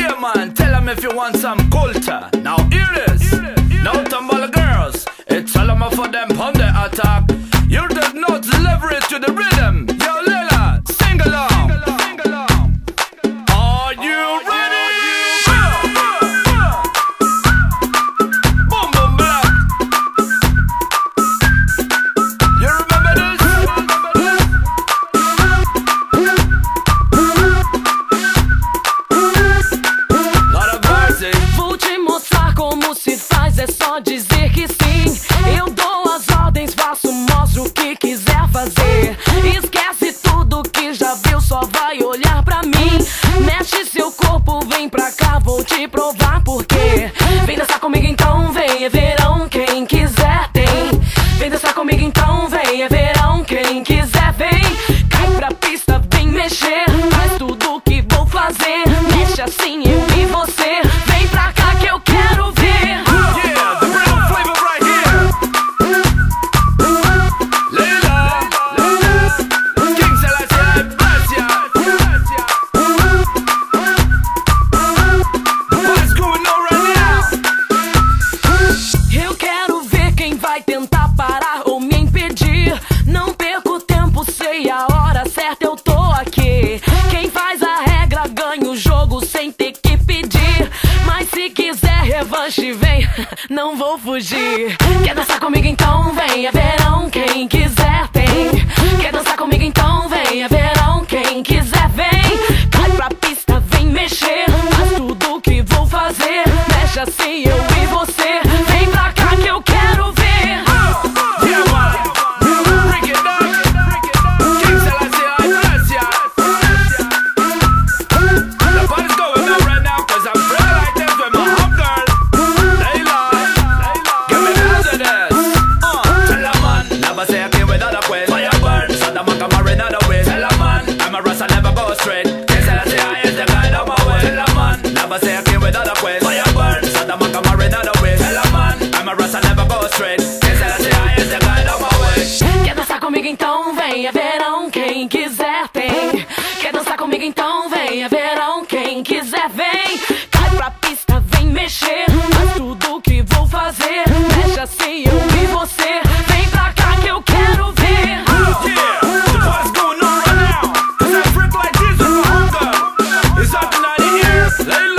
Yeah man, tell them if you want some culture. Now hear this. Now tumble girls, it's all about for them on the attack. You just not leverage to the rhythm. Yo Lila, sing along. Are you ready? Boom boom blah. You remember this? Lot of mercy. Vou te mostrar como se faz, é só dizer que sim. Eu dou as ordens, faço, mostro o que quiser fazer. Esquece tudo que já viu, só vai olhar pra mim. Mexe seu corpo, vem pra cá, vou te provar por quê. Vem dançar comigo então, vem, é verão, quem quiser tem. Vem dançar comigo então, vem, é verão, quem quiser vem. Cai pra pista, vem mexer, faz tudo que vou fazer. Mexe assim, eu e você, vem pra cá que eu quero ver. Yeah, the real flavor right here. Leila, King Selassie, bless ya. What's going on right now? Eu quero ver quem vai tentar parar ou me impedir. Não perco tempo, sei a hora certa, eu tô aqui. Quem faz a regra ganha o jogo sem ter que pedir. Mas se quiser revanche, vem, não vou fugir. Quer dançar comigo então, vem, é verão, quem quiser tem. Quer dançar comigo então, vem, é verão, quem quiser vem. Cai pra pista, vem mexer, faz tudo que vou fazer. Mexe assim, eu e você, vem pra cá que eu quero ver. Yeah man, break it down. King Selassie, bless ya. The party's going on right now 'cause I'm real like this with my hot girl. Leila, give me the answer this. Tell a man, never say I came with other queen. Fire burn, so the man come marry another way. Tell a man, I'm a Rasta, never go straight. King Selassie, I is the guide of my way. Tell a man, never say I came with other queen. Fire burn, so the man come marry another way. Tell a man, I'm a Rasta, never go straight. King Selassie, I is the guide of my way. Quer dançar comigo então, vem, é verão, quem quiser tem. Quer dançar comigo então, vem, é verão, quem quiser vem. Cai pra pista, vem mexer, faz tudo que vou fazer. Mexe assim, eu e você, vem pra cá que eu quero ver. Yeah, the party's going on right now. 'Cause I freak like this with my hunger. It's up in the air. Leila.